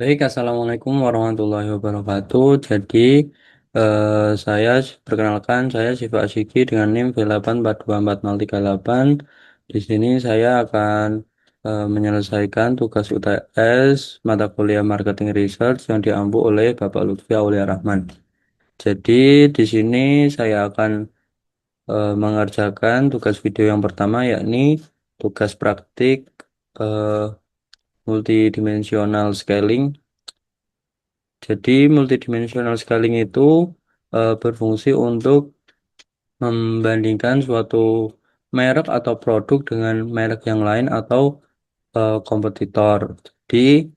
Baik, Assalamualaikum warahmatullahi wabarakatuh. Jadi, saya perkenalkan, saya Syifa Asyiki dengan NIM V8424038. Di sini saya akan menyelesaikan tugas UTS mata kuliah Marketing Research yang diampu oleh Bapak Lutfi Aulia Rahman. Jadi, di sini saya akan mengerjakan tugas video yang pertama, yakni tugas praktik eh, multidimensional scaling. Jadi multidimensional scaling itu berfungsi untuk membandingkan suatu merek atau produk dengan merek yang lain atau kompetitor. Jadi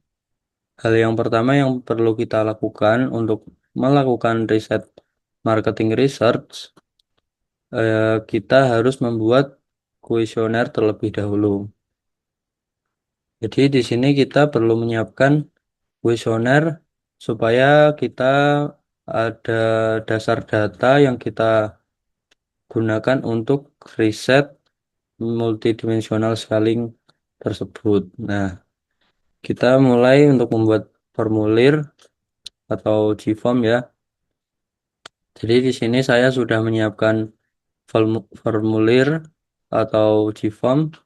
hal yang pertama yang perlu kita lakukan untuk melakukan riset marketing research, kita harus membuat kuesioner terlebih dahulu. Jadi di sini kita perlu menyiapkan kuesioner supaya kita ada dasar data yang kita gunakan untuk riset multidimensional scaling tersebut. Nah, kita mulai untuk membuat formulir atau G-form ya. Jadi di sini saya sudah menyiapkan formulir atau G-form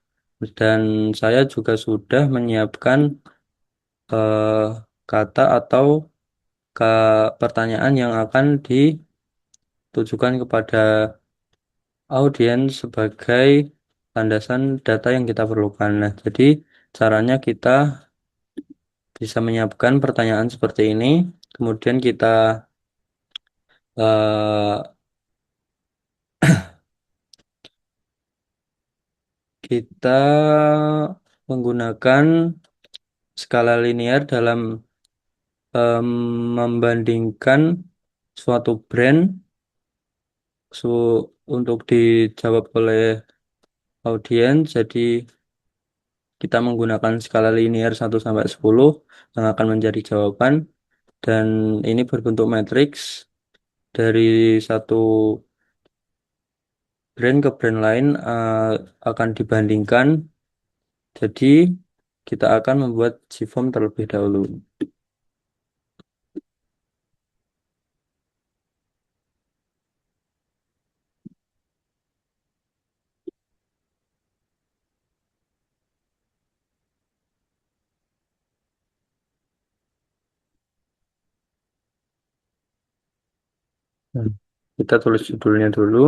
dan saya juga sudah menyiapkan eh, kata atau pertanyaan yang akan ditujukan kepada audiens sebagai landasan data yang kita perlukan. Nah, jadi caranya kita bisa menyiapkan pertanyaan seperti ini, kemudian eh, kita menggunakan skala linear dalam em, membandingkan suatu brand untuk dijawab oleh audiens. Jadi kita menggunakan skala linear 1 sampai 10 yang akan menjadi jawaban dan ini berbentuk matriks dari satu brand ke brand lain akan dibandingkan. Jadi kita akan membuat G-form terlebih dahulu. Hmm. Kita tulis judulnya dulu.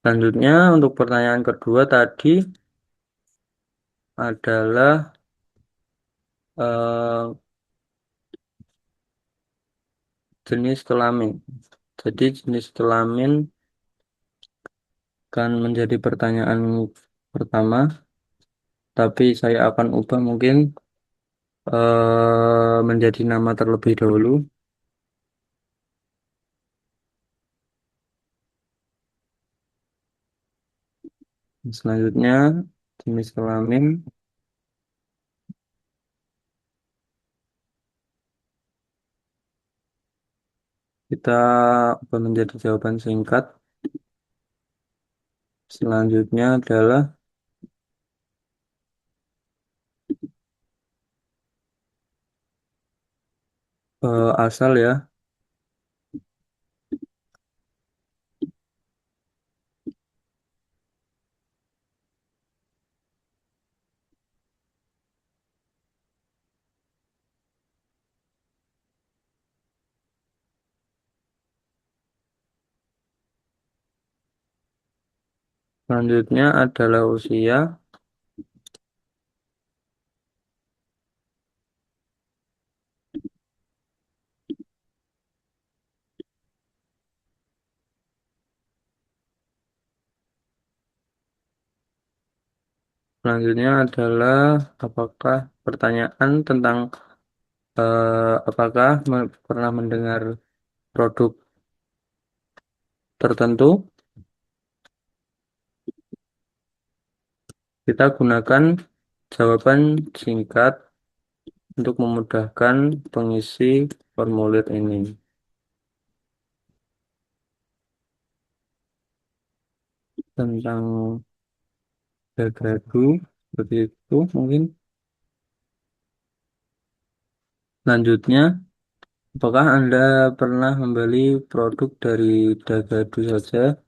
Selanjutnya untuk pertanyaan kedua tadi adalah eh, jenis kelamin. Jadi jenis kelamin akan menjadi pertanyaan pertama, tapi saya akan ubah mungkin menjadi nama terlebih dahulu. Selanjutnya jenis kelamin kita ubah menjadi jawaban singkat. Selanjutnya adalah asal ya. Selanjutnya adalah usia. Selanjutnya adalah apakah pertanyaan tentang apakah pernah mendengar produk tertentu. Kita gunakan jawaban singkat untuk memudahkan pengisi formulir ini. Tentang gagradu, seperti itu mungkin. Selanjutnya, apakah Anda pernah membeli produk dari Dagadu saja?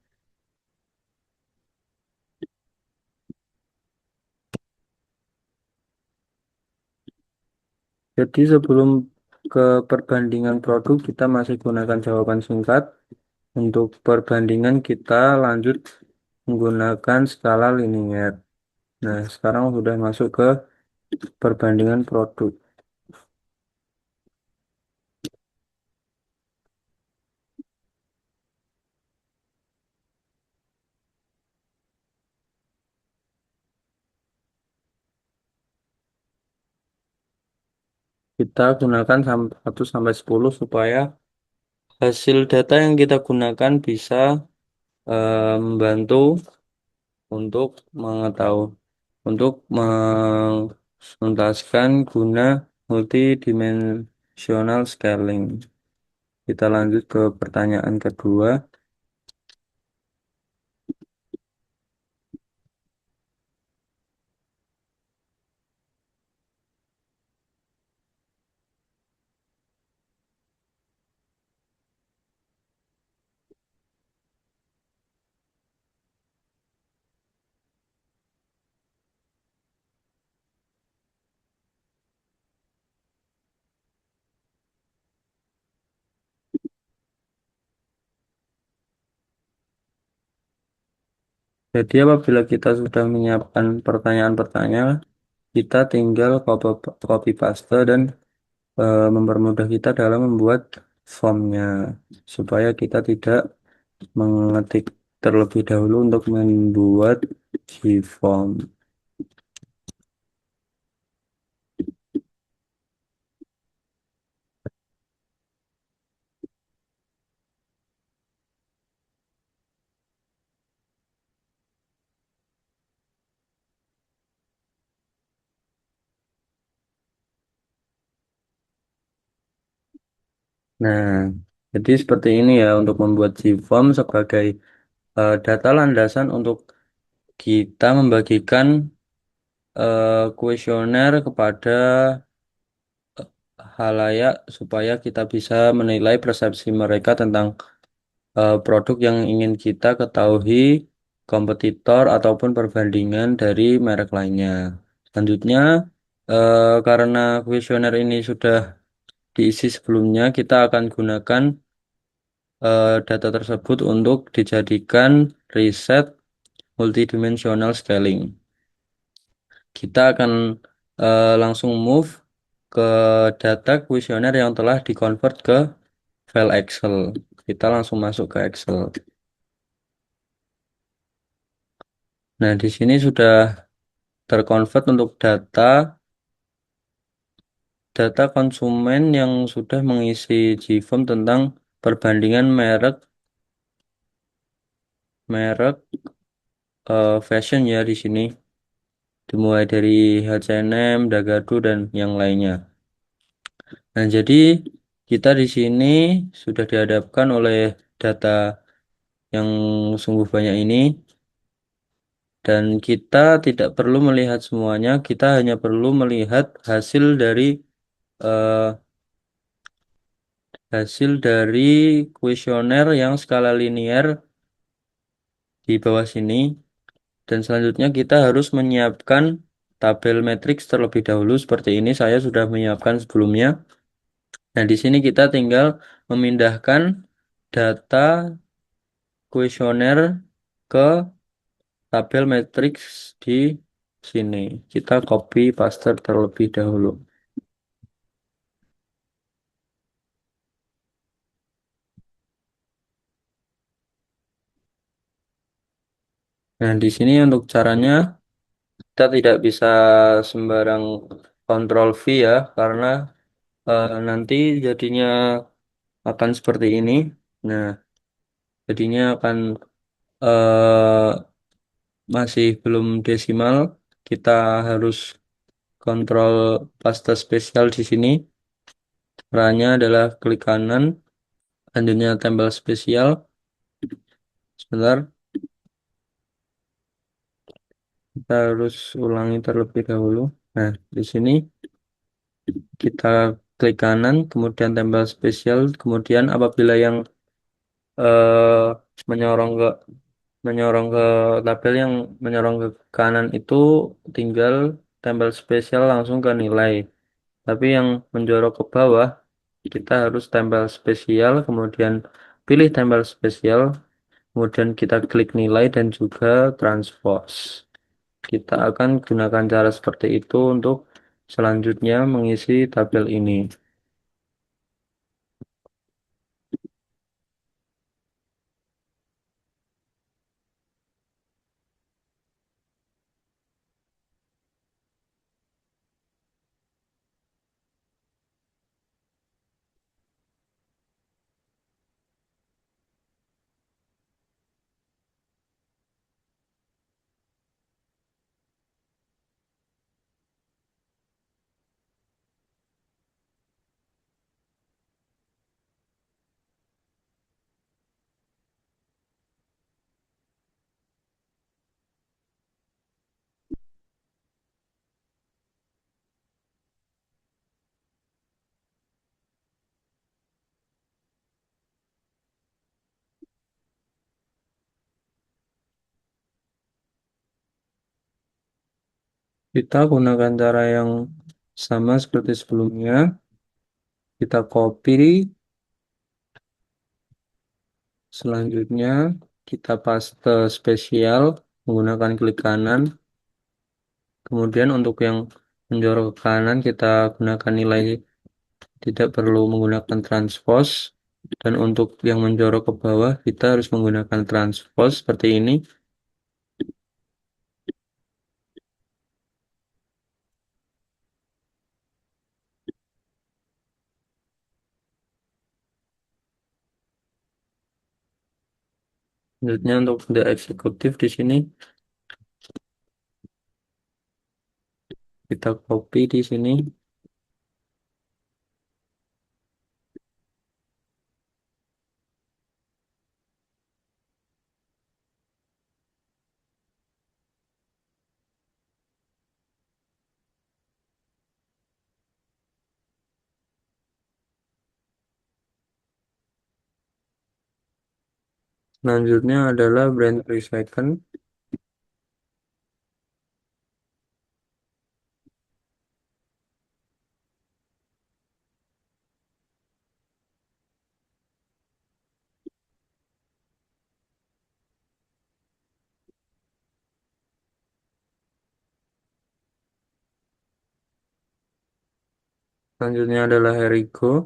Jadi sebelum ke perbandingan produk, kita masih gunakan jawaban singkat. Untuk perbandingan kita lanjut menggunakan skala linier. Nah, sekarang sudah masuk ke perbandingan produk. Kita gunakan 1 sampai 10 supaya hasil data yang kita gunakan bisa membantu untuk mengetahui untuk mengentaskan guna multidimensional scaling. Kita lanjut ke pertanyaan kedua. Jadi apabila kita sudah menyiapkan pertanyaan-pertanyaan, kita tinggal copy paste dan mempermudah kita dalam membuat formnya supaya kita tidak mengetik terlebih dahulu untuk membuat form. Nah, jadi seperti ini ya untuk membuat form sebagai data landasan untuk kita membagikan kuesioner kepada halayak supaya kita bisa menilai persepsi mereka tentang produk yang ingin kita ketahui, kompetitor ataupun perbandingan dari merek lainnya. Selanjutnya, karena kuesioner ini sudah diisi sebelumnya, kita akan gunakan data tersebut untuk dijadikan riset multidimensional scaling. Kita akan langsung move ke data kuesioner yang telah dikonvert ke file Excel. Kita langsung masuk ke Excel. Nah, di sini sudah terkonvert untuk data konsumen yang sudah mengisi GForm tentang perbandingan merek fashion ya di sini, dimulai dari H&M, Dagadu dan yang lainnya. Nah, jadi kita di sini sudah dihadapkan oleh data yang sungguh banyak ini dan kita tidak perlu melihat semuanya, kita hanya perlu melihat eh, hasil dari kuesioner yang skala linier di bawah sini. Dan selanjutnya kita harus menyiapkan tabel matriks terlebih dahulu seperti ini. Saya sudah menyiapkan sebelumnya. Nah, di sini kita tinggal memindahkan data kuesioner ke tabel matriks di sini. Kita copy paste terlebih dahulu. Nah, di sini untuk caranya kita tidak bisa sembarang Ctrl V ya, karena nanti jadinya akan seperti ini. Nah, jadinya akan eh, masih belum desimal. Kita harus kontrol paste spesial di sini. Caranya adalah klik kanan, selanjutnya tempel spesial. Sebentar, kita harus ulangi terlebih dahulu. Nah, di sini kita klik kanan, kemudian tempel spesial, kemudian apabila yang eh, menyorong ke menyorong ke tabel yang menyorong ke kanan itu tinggal tempel spesial langsung ke nilai. Tapi yang menjorok ke bawah kita harus tempel spesial, kemudian pilih tempel spesial, kemudian kita klik nilai dan juga transpose. Kita akan gunakan cara seperti itu untuk selanjutnya mengisi tabel ini. Kita gunakan cara yang sama seperti sebelumnya. Kita copy, selanjutnya kita paste spesial menggunakan klik kanan. Kemudian untuk yang menjorok ke kanan kita gunakan nilai, tidak perlu menggunakan transpose. Dan untuk yang menjorok ke bawah kita harus menggunakan transpose seperti ini. Selanjutnya untuk the eksekutif di sini kita copy di sini. Selanjutnya adalah brand 3 second. Selanjutnya adalah Herigo.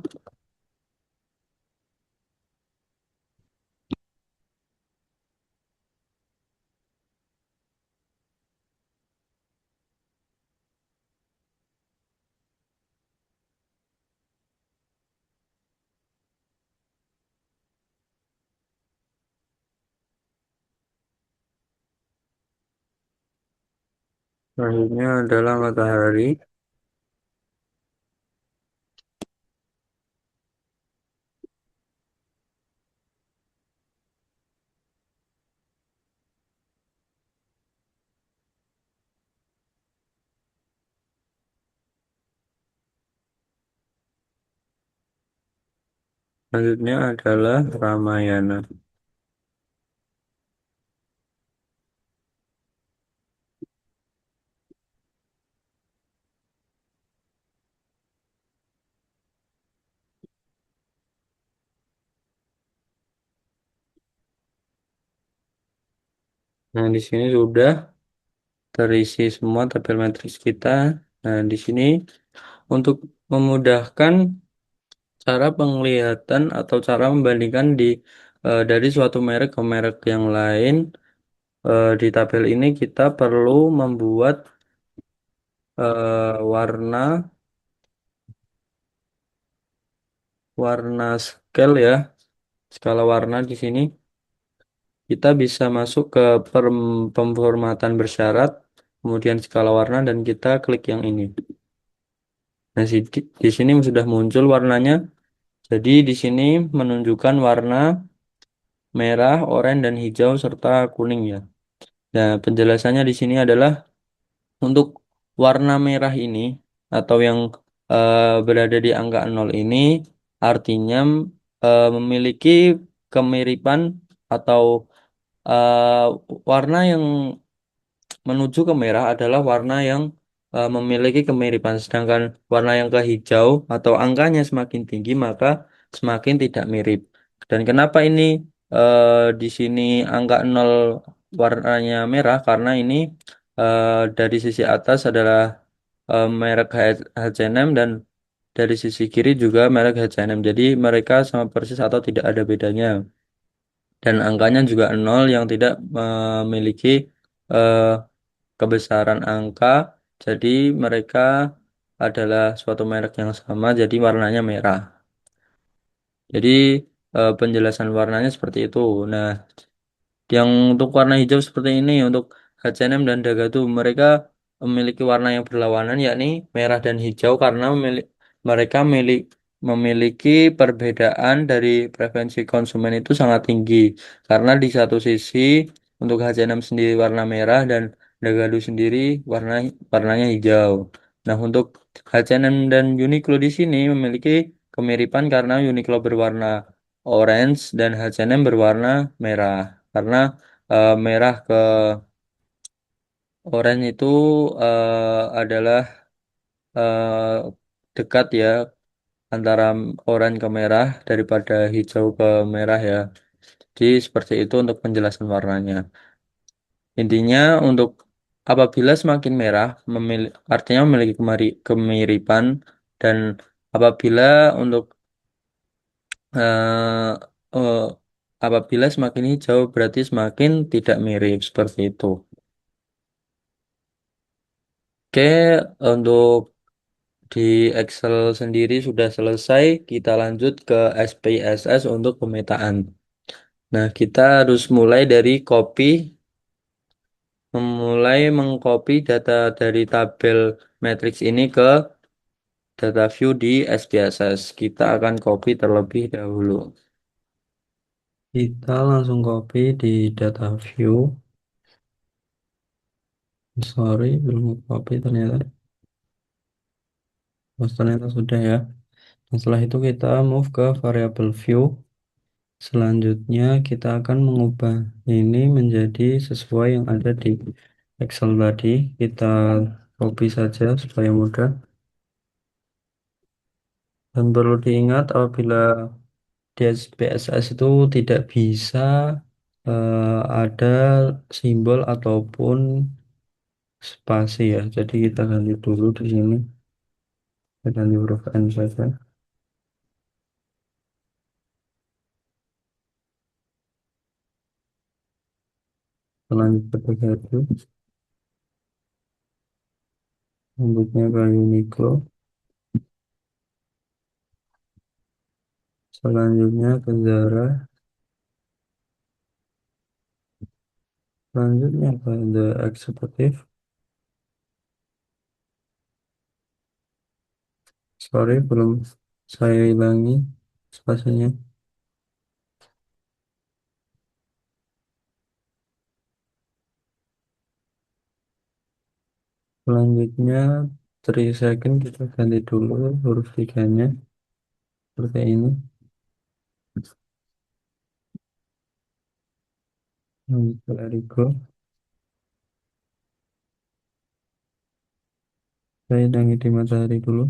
Selanjutnya adalah Matahari. Selanjutnya adalah Ramayana. Nah, di sini sudah terisi semua tabel matriks kita. Nah, di sini untuk memudahkan cara penglihatan atau cara membandingkan dari suatu merek ke merek yang lain, di tabel ini kita perlu membuat warna warna scale ya, skala warna di sini. Kita bisa masuk ke pemformatan bersyarat, kemudian skala warna dan kita klik yang ini. Nah, di sini sudah muncul warnanya. Jadi di sini menunjukkan warna merah, oranye, dan hijau serta kuning ya. Nah, penjelasannya di sini adalah untuk warna merah ini atau yang berada di angka nol ini artinya memiliki kemiripan atau warna yang menuju ke merah adalah warna yang memiliki kemiripan, sedangkan warna yang ke hijau atau angkanya semakin tinggi maka semakin tidak mirip. Dan kenapa ini di sini angka nol warnanya merah? Karena ini dari sisi atas adalah merek H&M dan dari sisi kiri juga merek H&M. Jadi mereka sama persis atau tidak ada bedanya. Dan angkanya juga nol yang tidak memiliki eh, kebesaran angka, jadi mereka adalah suatu merek yang sama, jadi warnanya merah. Jadi penjelasan warnanya seperti itu. Nah, yang untuk warna hijau seperti ini untuk H&M dan Dagadu mereka memiliki warna yang berlawanan yakni merah dan hijau karena mereka memiliki perbedaan dari preferensi konsumen itu sangat tinggi karena di satu sisi untuk H&M sendiri warna merah dan Dagadu sendiri warnanya hijau. Nah, untuk H&M dan Uniqlo di sini memiliki kemiripan karena Uniqlo berwarna orange dan H&M berwarna merah karena merah ke oranye itu adalah eh, dekat ya antara oranye ke merah daripada hijau ke merah ya. Jadi seperti itu untuk penjelasan warnanya. Intinya untuk apabila semakin merah artinya memiliki kemiripan dan apabila untuk eh, eh, apabila semakin hijau berarti semakin tidak mirip seperti itu. Oke, untuk di Excel sendiri sudah selesai. Kita lanjut ke SPSS untuk pemetaan. Nah, kita harus mulai dari memulai mengcopy data dari tabel matriks ini ke data view di SPSS. Kita akan copy terlebih dahulu. Kita langsung copy di data view. Sorry, belum copy ternyata. Oh, ternyata sudah ya. Nah, setelah itu kita move ke variable view. Selanjutnya kita akan mengubah ini menjadi sesuai yang ada di Excel tadi. Kita copy saja supaya mudah. Dan perlu diingat apabila di PSS itu tidak bisa ada simbol ataupun spasi ya. Jadi kita ganti dulu di sini. Kita ganti huruf N saja. Lanjut ke itu. Selanjutnya ke Uniqlo. Selanjutnya ke Zara. Selanjutnya ke The Executive. Sorry, belum saya hilangi spasinya. Selanjutnya 3 second kita ganti dulu huruf tiganya seperti ini. Lanjut ke Erigo. Saya hilangi di matahari dulu.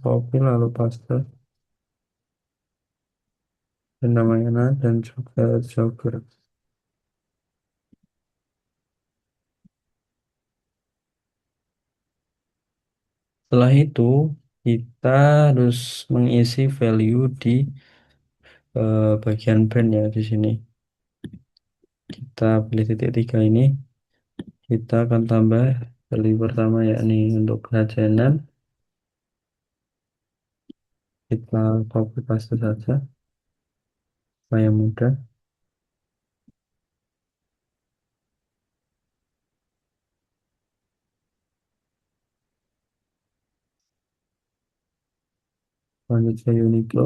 Copy lalu paste. Dan namanya dan juga jogger. Setelah itu kita harus mengisi value di bagian brand ya di sini. Kita pilih titik tiga ini. Kita akan tambah value pertama yakni untuk H&M. Kita copy paste saja supaya mudah. Lanjut ke Uniqlo.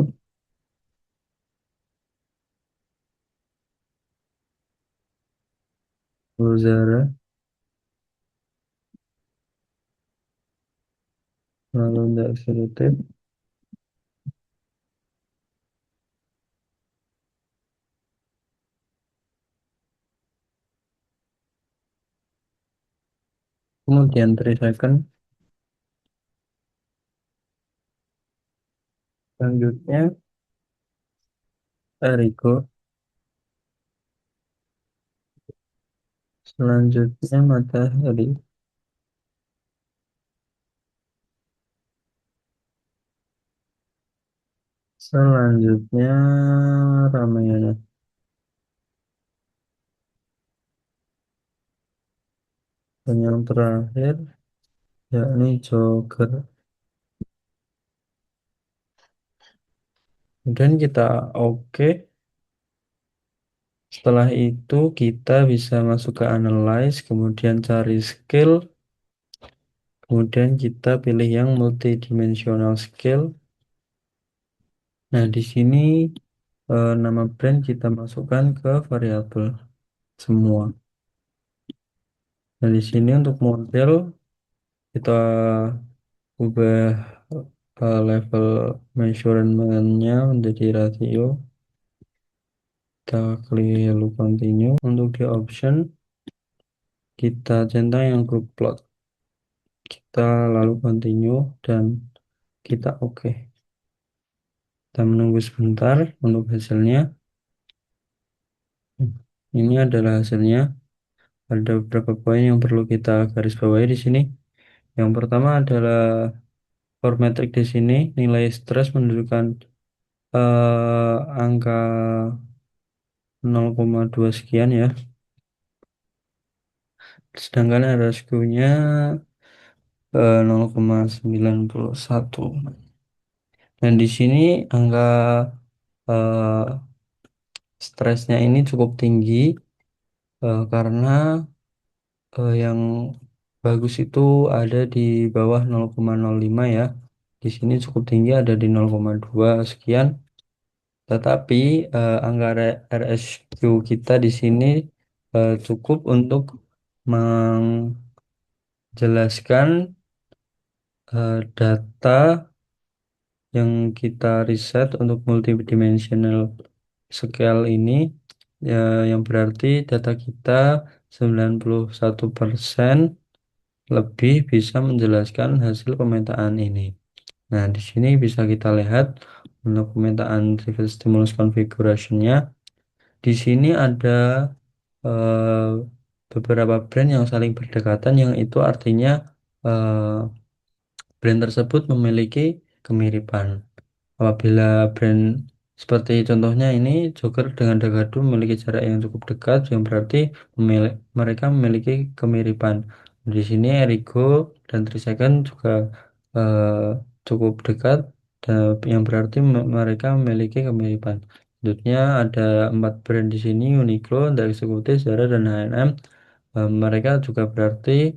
Lalu Zara. lalu tidak eksekutif, kemudian 3 second, selanjutnya Eriko, selanjutnya Matahari, selanjutnya Ramayana, dan yang terakhir yakni Joker. Kemudian kita oke. Setelah itu kita bisa masuk ke analyze, kemudian cari scale, kemudian kita pilih yang multidimensional scale. Nah, di sini nama brand kita masukkan ke variabel semua. Nah, di sini untuk model kita ubah level measurement-nya menjadi rasio. Kita klik lalu continue. Untuk di option kita centang yang group plot. Kita lalu continue dan kita oke. Kita menunggu sebentar untuk hasilnya. Ini adalah hasilnya. Ada beberapa poin yang perlu kita garis bawahi di sini. Yang pertama adalah core metric di sini, nilai stres menunjukkan angka 0,2 sekian ya. Sedangkan RSQ-nya 0,91. Dan di sini angka eh, stresnya ini cukup tinggi karena yang bagus itu ada di bawah 0,05 ya. Di sini cukup tinggi ada di 0,2 sekian. Tetapi angka RSQ kita di sini cukup untuk menjelaskan data yang kita riset untuk multidimensional scale ini ya, yang berarti data kita 91% lebih bisa menjelaskan hasil pemetaan ini. Nah, di sini bisa kita lihat untuk pemetaan trigger stimulus configuration-nya. Di sini ada eh, beberapa brand yang saling berdekatan, yang itu artinya brand tersebut memiliki kemiripan. Apabila brand seperti contohnya ini, Joker dengan Dagadu memiliki jarak yang cukup dekat, yang berarti mereka memiliki kemiripan. Di sini Erigo dan Trisecond juga eh, cukup dekat, dan yang berarti mereka memiliki kemiripan. Selanjutnya ada 4 brand di sini, Uniqlo, The Executive, Zara, dan H&M. Mereka juga berarti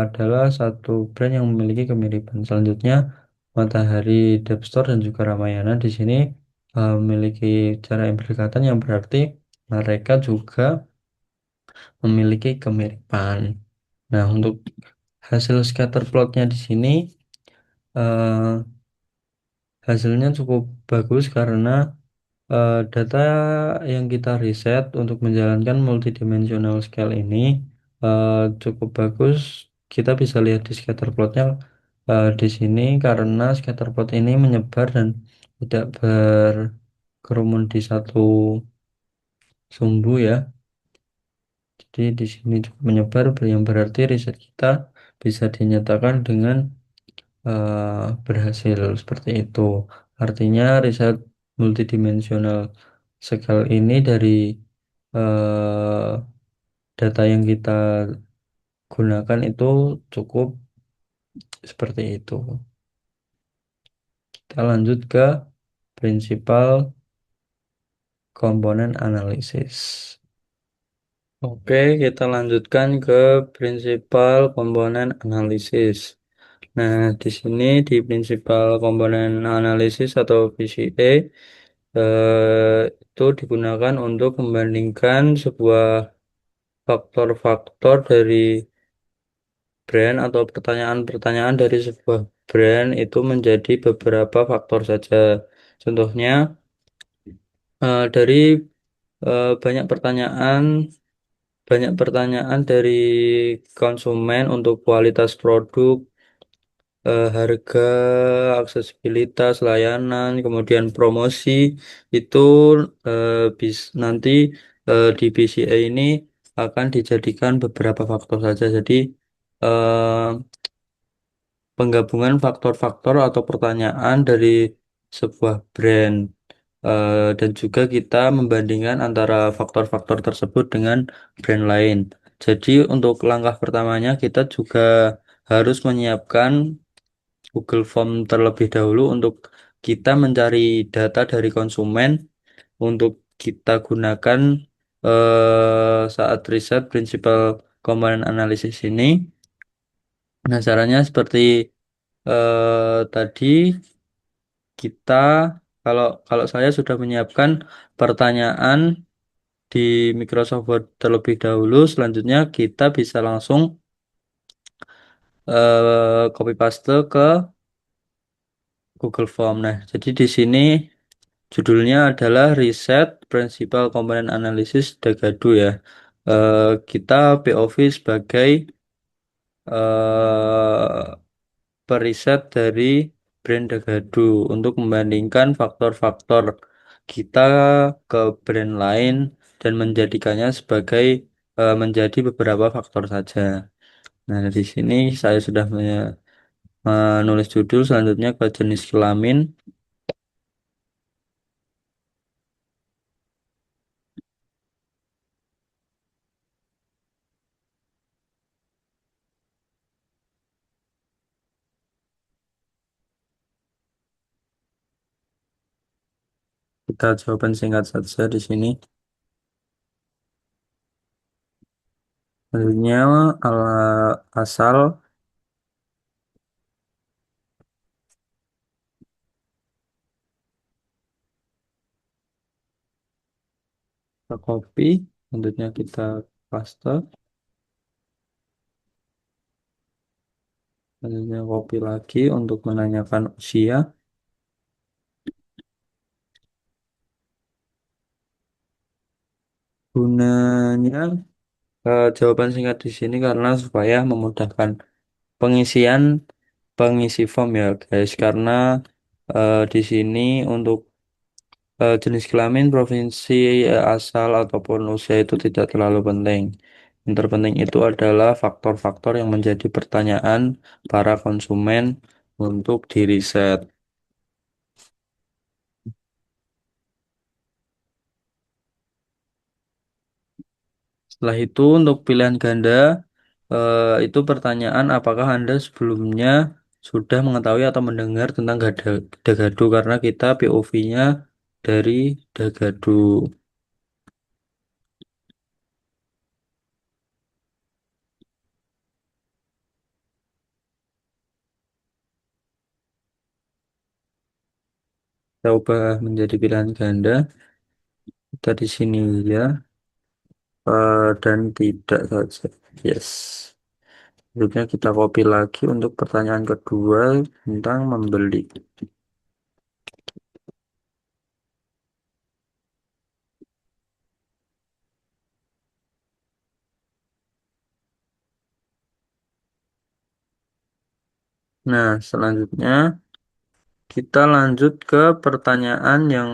adalah satu brand yang memiliki kemiripan. Selanjutnya, Matahari, Depstore, dan juga Ramayana di sini memiliki cara yang berdekatan, yang berarti mereka juga memiliki kemiripan. Nah, untuk hasil scatter plotnya di sini eh, hasilnya cukup bagus karena data yang kita riset untuk menjalankan multidimensional scale ini eh, cukup bagus. Kita bisa lihat di scatter plotnya di sini karena scatter plot ini menyebar dan tidak berkerumun di satu sumbu ya. Jadi di sini cukup menyebar, yang berarti riset kita bisa dinyatakan dengan berhasil seperti itu. Artinya riset multidimensional scale ini dari eh, data yang kita gunakan itu cukup seperti itu. Kita lanjut ke prinsipal komponen analisis. Oke, kita lanjutkan ke prinsipal komponen analisis. Nah, di sini di prinsipal komponen analisis atau PCA itu digunakan untuk membandingkan sebuah faktor-faktor dari brand atau pertanyaan-pertanyaan dari sebuah brand itu menjadi beberapa faktor saja. Contohnya, dari banyak pertanyaan dari konsumen untuk kualitas produk, harga, aksesibilitas, layanan, kemudian promosi itu nanti di BCA ini akan dijadikan beberapa faktor saja. Jadi eh, penggabungan faktor-faktor atau pertanyaan dari sebuah brand. Dan juga kita membandingkan antara faktor-faktor tersebut dengan brand lain. Jadi untuk langkah pertamanya kita juga harus menyiapkan Google Form terlebih dahulu untuk kita mencari data dari konsumen untuk kita gunakan saat riset prinsipal component analysis ini. Nah, caranya seperti tadi kita kalau kalau saya sudah menyiapkan pertanyaan di Microsoft Word terlebih dahulu, selanjutnya kita bisa langsung copy paste ke Google Form. Nah, jadi di sini judulnya adalah Reset Principal Component Analysis Dagadu ya. Kita POV sebagai periset dari brand Dagadu untuk membandingkan faktor-faktor kita ke brand lain dan menjadikannya sebagai menjadi beberapa faktor saja. Nah, di sini saya sudah menulis judul selanjutnya ke jenis kelamin. Kita jawaban singkat saja di sini. Selanjutnya asal kita copy, selanjutnya kita paste, selanjutnya copy lagi untuk menanyakan usia. Gunanya jawaban singkat di sini karena supaya memudahkan pengisian pengisi form ya guys, karena di sini untuk jenis kelamin, provinsi asal ataupun usia itu tidak terlalu penting. Yang terpenting itu adalah faktor-faktor yang menjadi pertanyaan para konsumen untuk di riset. Setelah itu untuk pilihan ganda itu pertanyaan apakah Anda sebelumnya sudah mengetahui atau mendengar tentang Dagadu karena kita POV-nya dari Dagadu. Kita ubah menjadi pilihan ganda. Kita di sini ya dan tidak saja. Yes. Selanjutnya kita copy lagi untuk pertanyaan kedua tentang membeli. Nah, selanjutnya kita lanjut ke pertanyaan yang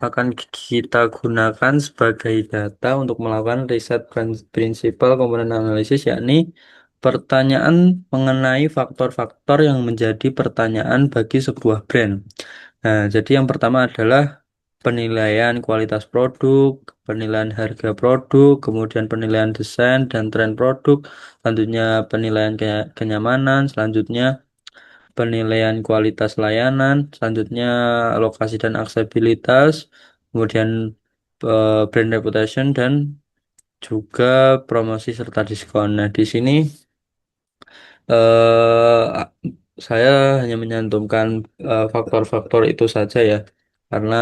akan kita gunakan sebagai data untuk melakukan riset prinsipal komponen analisis, yakni pertanyaan mengenai faktor-faktor yang menjadi pertanyaan bagi sebuah brand. Nah, jadi yang pertama adalah penilaian kualitas produk, penilaian harga produk, kemudian penilaian desain dan tren produk, selanjutnya penilaian kenyamanan, selanjutnya penilaian kualitas layanan, selanjutnya lokasi dan aksesibilitas, kemudian brand reputation dan juga promosi serta diskon. Nah, di sini eh, saya hanya menyantumkan faktor-faktor itu saja ya, karena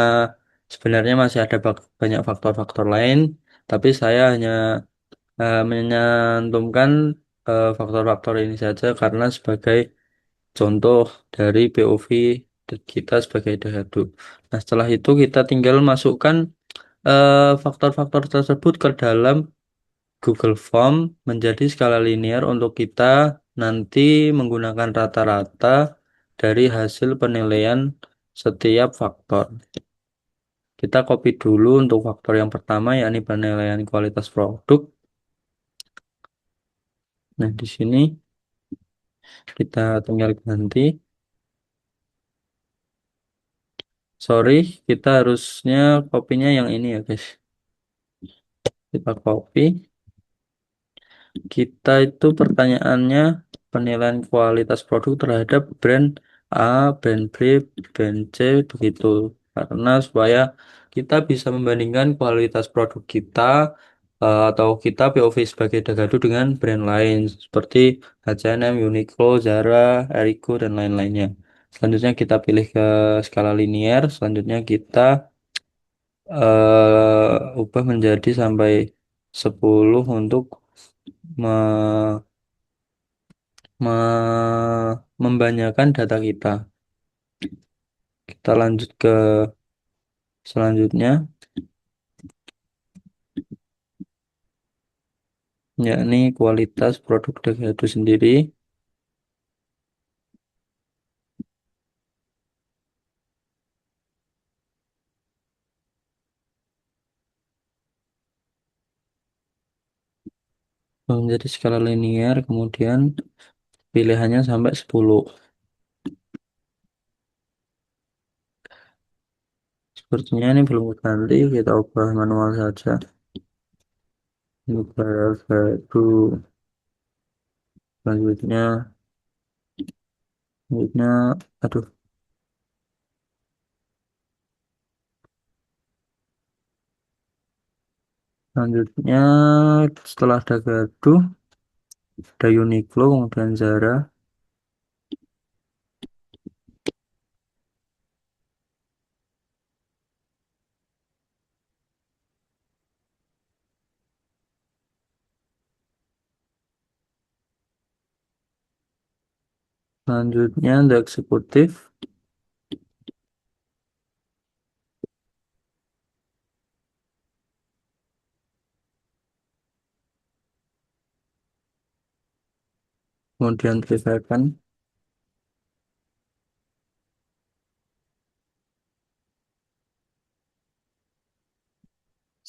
sebenarnya masih ada banyak faktor-faktor lain, tapi saya hanya menyantumkan faktor-faktor ini saja karena sebagai contoh dari POV kita sebagai dahadu. Nah, setelah itu kita tinggal masukkan faktor-faktor tersebut ke dalam Google Form menjadi skala linear untuk kita nanti menggunakan rata-rata dari hasil penilaian setiap faktor. Kita copy dulu untuk faktor yang pertama, yakni penilaian kualitas produk. Nah, di sini kita tinggal ganti. Sorry, kita harusnya copy-nya yang ini ya, guys. Kita copy. Kita itu pertanyaannya penilaian kualitas produk terhadap brand A, brand B, brand C, begitu. Karena supaya kita bisa membandingkan kualitas produk kita atau kita POV sebagai Dagadu dengan brand lain seperti H&M, Uniqlo, Zara, Erigo, dan lain-lainnya. Selanjutnya kita pilih ke skala linear. Selanjutnya kita ubah menjadi sampai 10 untuk me- membanyakan data kita. Kita lanjut ke selanjutnya, yakni kualitas produk data itu sendiri. Menjadi skala linear, kemudian pilihannya sampai 10. Sepertinya ini belum ganti, kita ubah manual saja. Ubah value selanjutnya, selanjutnya, aduh, selanjutnya setelah ada gaduh, ada Uniqlo, kemudian Zara. Selanjutnya ada eksekutif, kemudian Trivacan.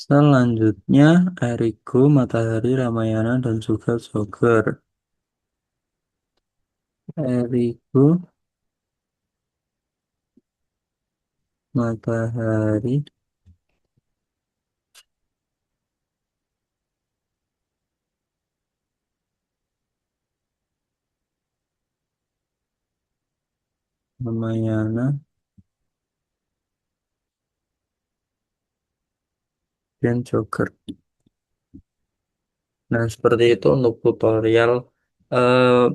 Selanjutnya Erigo, Matahari, Ramayana, dan juga Jogger. Erigo, Matahari, Ramayana, dan Jogger. Nah, seperti itu untuk tutorial eh,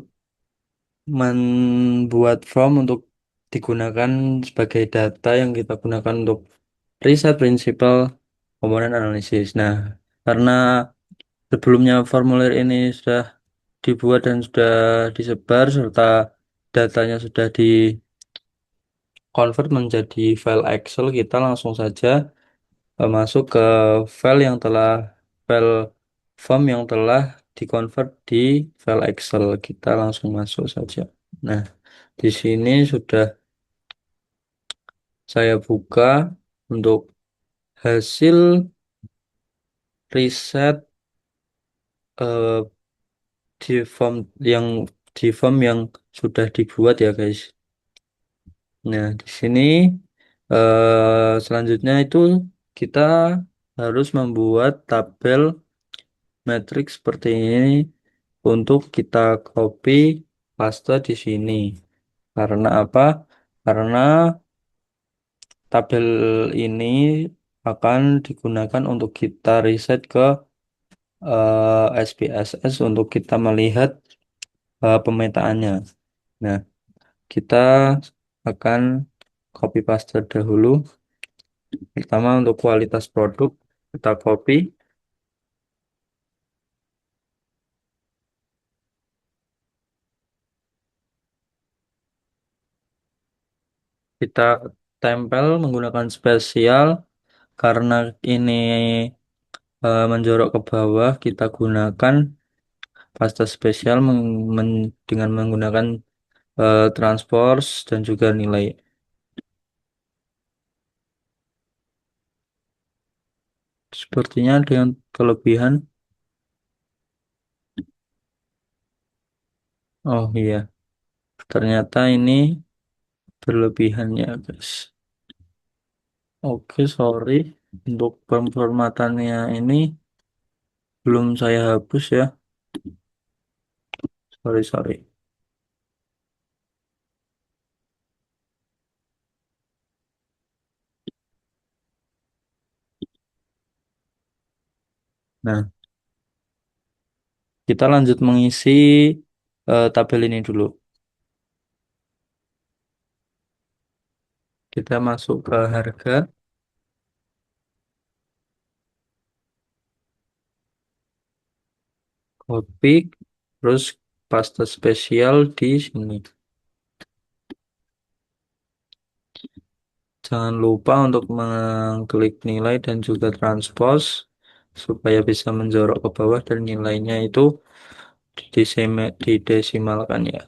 membuat form untuk digunakan sebagai data yang kita gunakan untuk riset prinsipal komponen analisis. Nah, karena sebelumnya formulir ini sudah dibuat dan sudah disebar serta datanya sudah convert menjadi file Excel, kita langsung saja masuk ke file yang telah file form yang telah dikonvert di file Excel. Kita langsung masuk saja. Nah, di sini sudah saya buka untuk hasil riset eh, di form yang sudah dibuat ya, guys. Nah, di sini selanjutnya itu kita harus membuat tabel matriks seperti ini untuk kita copy paste di sini. Karena apa? Karena tabel ini akan digunakan untuk kita riset ke SPSS untuk kita melihat pemetaannya. Nah, kita akan copy paste dahulu. Pertama untuk kualitas produk kita copy. Kita tempel menggunakan spesial karena ini menjorok ke bawah. Kita gunakan pasta spesial dengan menggunakan transport dan juga nilai. Sepertinya ada yang kelebihan. Oh iya, ternyata ini berlebihannya, guys. Oke, sorry. Untuk pemformatannya ini belum saya hapus ya. Sorry, sorry. Nah, kita lanjut mengisi tabel ini dulu. Kita masuk ke harga, kopi, terus pasta spesial di sini. Jangan lupa untuk mengklik nilai dan juga transpose supaya bisa menjorok ke bawah dan nilainya itu didesimalkan ya.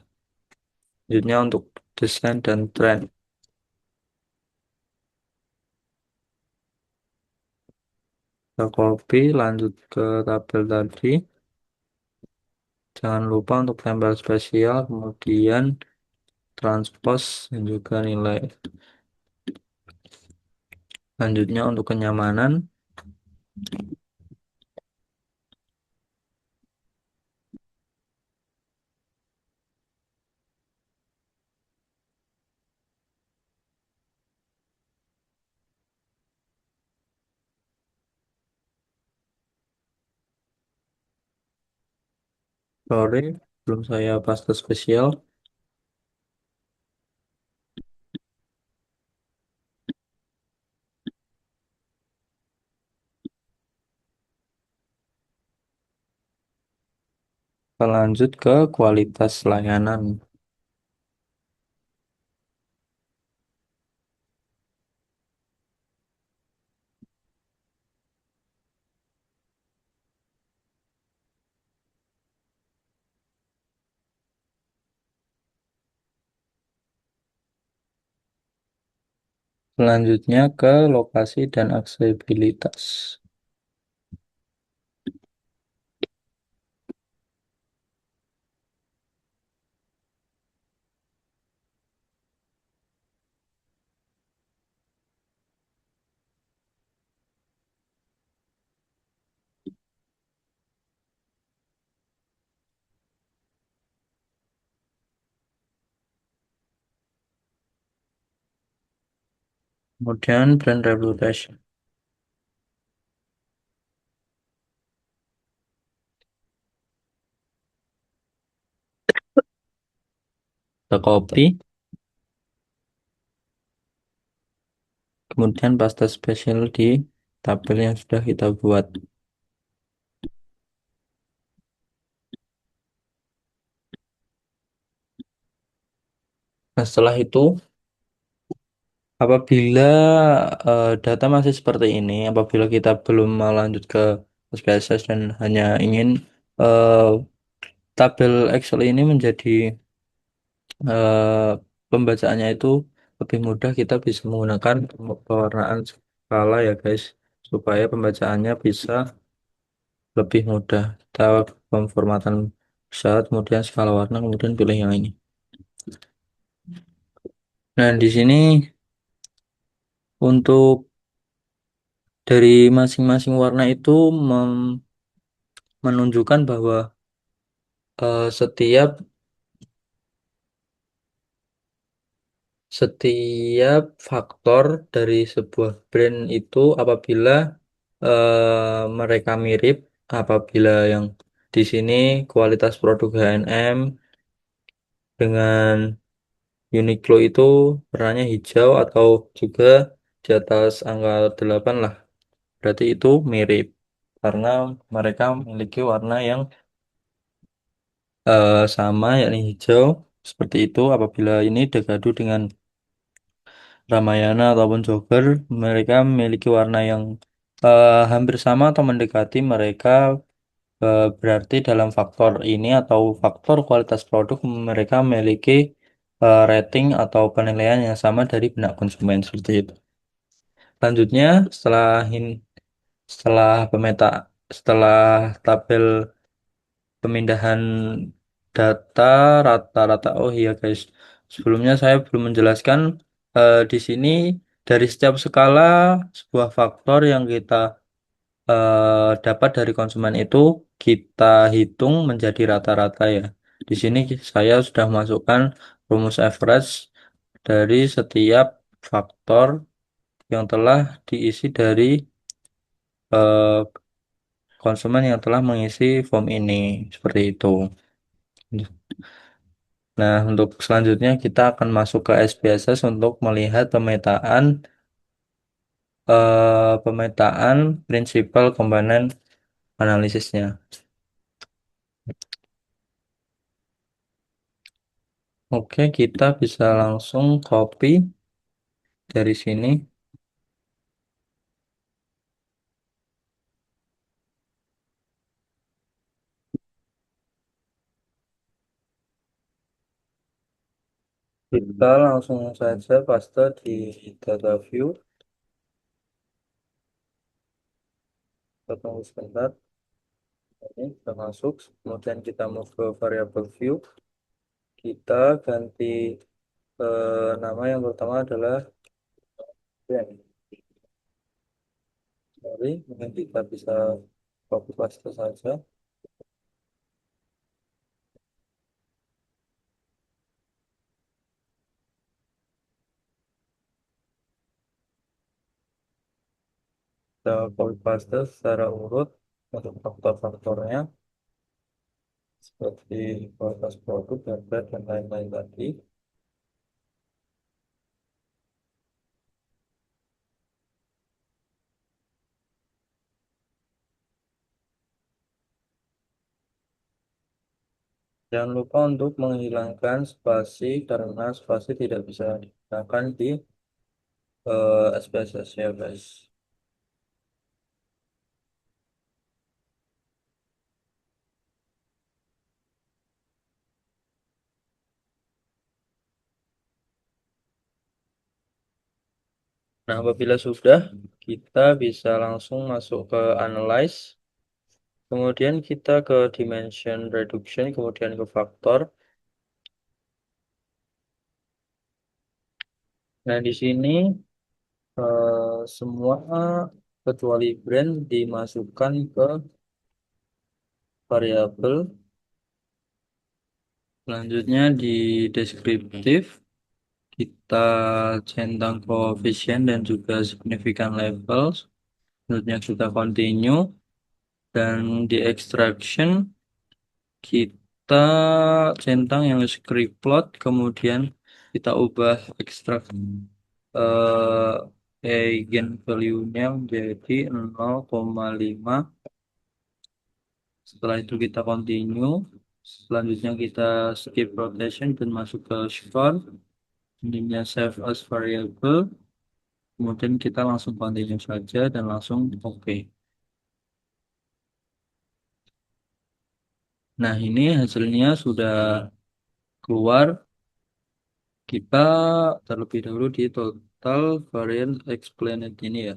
Selanjutnya untuk desain dan tren. Kita copy, lanjut ke tabel tadi. Jangan lupa untuk tempel spesial, kemudian transpose dan juga nilai. Selanjutnya untuk kenyamanan, sorry, belum saya pasta spesial. Kita lanjut ke kualitas layanan. Selanjutnya ke lokasi dan aksesibilitas. Kemudian brand reputation. Kita copy, kemudian pasta spesial di tabel yang sudah kita buat. Nah, setelah itu, apabila data masih seperti ini, apabila kita belum mau lanjut ke SPSS dan hanya ingin eh, tabel Excel ini menjadi pembacaannya itu lebih mudah, kita bisa menggunakan pewarnaan skala ya guys, supaya pembacaannya bisa lebih mudah. Kita pemformatan pesawat, kemudian skala warna, kemudian pilih yang ini. Nah, di sini untuk dari masing-masing warna itu menunjukkan bahwa setiap setiap faktor dari sebuah brand itu apabila mereka mirip, apabila yang di sini kualitas produk H&M dengan Uniqlo itu warnanya hijau atau juga di atas angka 8 lah. Berarti itu mirip karena mereka memiliki warna yang sama yakni hijau. Seperti itu apabila ini dekadu dengan Ramayana ataupun Jogger, mereka memiliki warna yang hampir sama atau mendekati. Mereka berarti dalam faktor ini atau faktor kualitas produk mereka memiliki rating atau penilaian yang sama dari benak konsumen seperti itu. Selanjutnya setelah pemeta setelah tabel pemindahan data rata-rata. Oh iya guys, sebelumnya saya belum menjelaskan di sini dari setiap skala sebuah faktor yang kita dapat dari konsumen itu kita hitung menjadi rata-rata ya. Di sini saya sudah masukkan rumus average dari setiap faktor yang telah diisi dari eh, konsumen yang telah mengisi form ini seperti itu. Nah, untuk selanjutnya kita akan masuk ke SPSS untuk melihat pemetaan prinsipal komponen analisisnya. Oke, kita bisa langsung copy dari sini. Kita langsung saja paste di data view. Kita tunggu sebentar. Ini kita masuk. Kemudian kita mau ke variable view. Kita ganti nama yang pertama adalah brand. Sorry, mungkin kita bisa copy paste saja. Kita copy paste secara urut untuk faktor-faktornya seperti kualitas produk, harga, dan lain-lain tadi. Jangan lupa untuk menghilangkan spasi karena spasi tidak bisa digunakan di SPSS ya guys. Nah, apabila sudah, kita bisa langsung masuk ke analyze. Kemudian kita ke dimension reduction, kemudian ke faktor. Nah, di sini semua kecuali brand dimasukkan ke variabel. Selanjutnya di deskriptif kita centang koefisien dan juga signifikan levels. Selanjutnya kita continue dan di extraction kita centang yang script plot kemudian kita ubah ekstrak eigen value-nya menjadi 0,5. Setelah itu kita continue. Selanjutnya kita skip rotation dan masuk ke score. Intinya save as variable. Kemudian kita langsung continue saja dan langsung oke. Nah, ini hasilnya sudah keluar. Kita terlebih dahulu di total variance explained ini ya.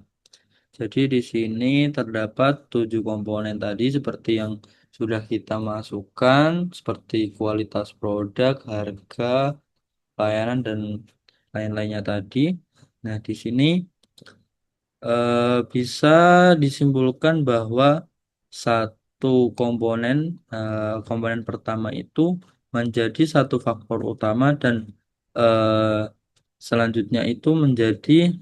Jadi di sini terdapat 7 komponen tadi seperti yang sudah kita masukkan, seperti kualitas produk, harga, layanan, dan lain-lainnya tadi. Nah, di sini bisa disimpulkan bahwa satu komponen, komponen pertama itu menjadi satu faktor utama dan selanjutnya itu menjadi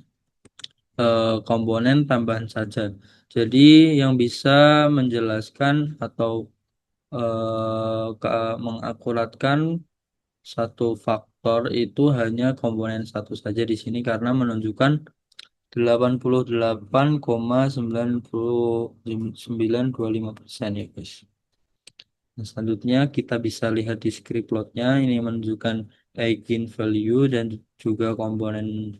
komponen tambahan saja. Jadi yang bisa menjelaskan atau mengakuratkan satu faktor itu hanya komponen satu saja di sini karena menunjukkan 88,99925% ya guys. Nah, selanjutnya kita bisa lihat di script plotnya ini menunjukkan eigen value dan juga komponen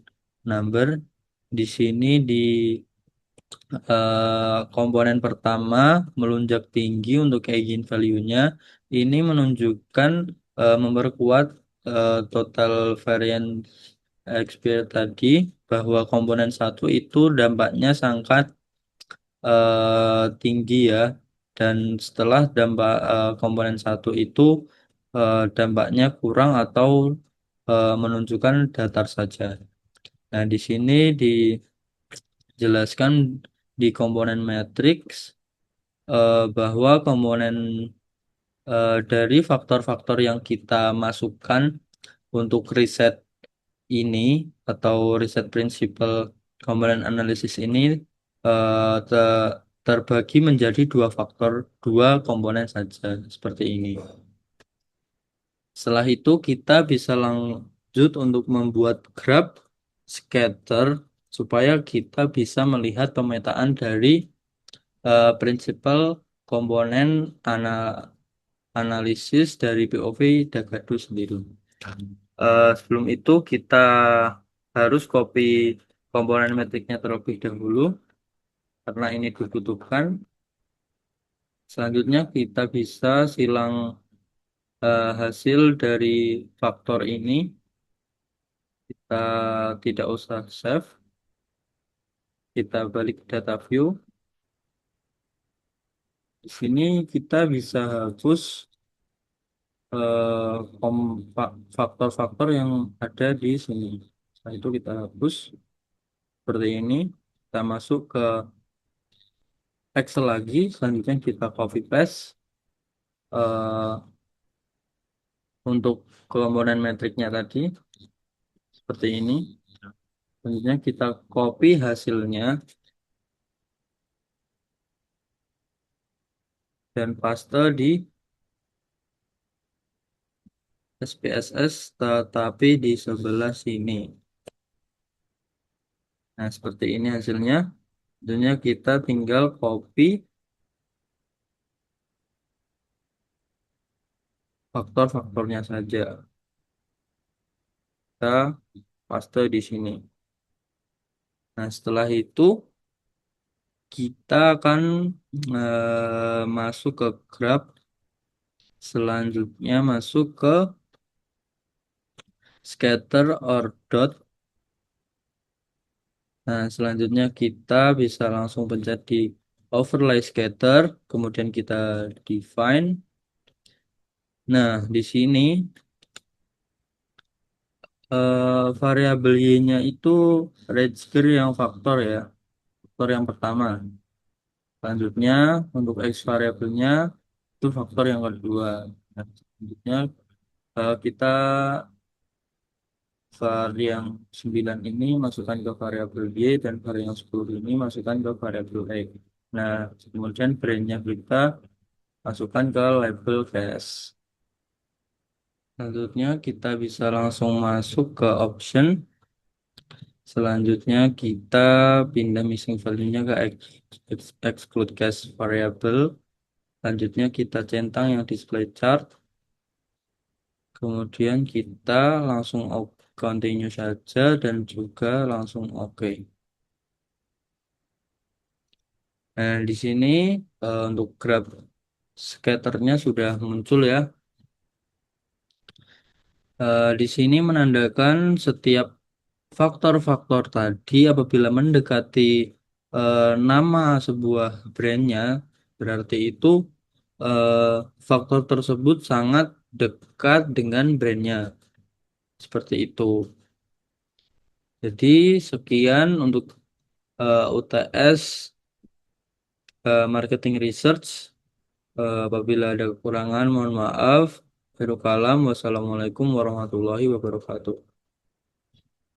number. Di sini di komponen pertama melonjak tinggi untuk eigen value-nya. Ini menunjukkan memperkuat total variance experience tadi bahwa komponen satu itu dampaknya sangat tinggi ya. Dan setelah dampak komponen satu itu dampaknya kurang atau menunjukkan datar saja. Nah, di sini dijelaskan di komponen matriks bahwa komponen dari faktor-faktor yang kita masukkan untuk riset ini atau riset prinsipal komponen analisis ini terbagi menjadi dua faktor, dua komponen saja seperti ini. Setelah itu kita bisa lanjut untuk membuat graf scatter supaya kita bisa melihat pemetaan dari prinsipal komponen analisis dari POV Dagadu sendiri. Sebelum itu kita harus copy komponen metriknya terlebih dahulu karena ini dibutuhkan. Selanjutnya kita bisa silang hasil dari faktor ini. Kita tidak usah save. Kita balik ke data view. Di sini kita bisa hapus eh, faktor-faktor yang ada di sini. Setelah itu kita hapus seperti ini. Kita masuk ke Excel lagi. Selanjutnya kita copy paste untuk komponen metriknya tadi seperti ini. Selanjutnya kita copy hasilnya dan paste di SPSS tetapi di sebelah sini. Nah, seperti ini hasilnya. Tentunya kita tinggal copy faktor-faktornya saja. Kita paste di sini. Nah, setelah itu kita akan masuk ke graph. Selanjutnya masuk ke scatter or dot. Nah, selanjutnya kita bisa langsung pencet di overlay scatter, kemudian kita define. Nah, di sini variabel y-nya itu register yang faktor ya, faktor yang pertama. Selanjutnya untuk x variabelnya itu faktor yang kedua. Nah, selanjutnya kita var yang 9 ini masukkan ke variabel y dan var yang 10 ini masukkan ke variabel x. Nah, kemudian brand-nya kita masukkan ke label case. Selanjutnya kita bisa langsung masuk ke option. Selanjutnya kita pindah missing value-nya ke exclude case variable. Selanjutnya kita centang yang display chart. Kemudian kita langsung continue saja dan juga langsung oke. Nah, di sini untuk graph scatternya sudah muncul ya. Di sini menandakan setiap faktor-faktor tadi apabila mendekati nama sebuah brandnya, berarti itu eh, faktor tersebut sangat dekat dengan brandnya. Seperti itu. Jadi sekian untuk UTS Marketing Research. Apabila ada kekurangan, mohon maaf. Khairu kalam. Wassalamualaikum warahmatullahi wabarakatuh.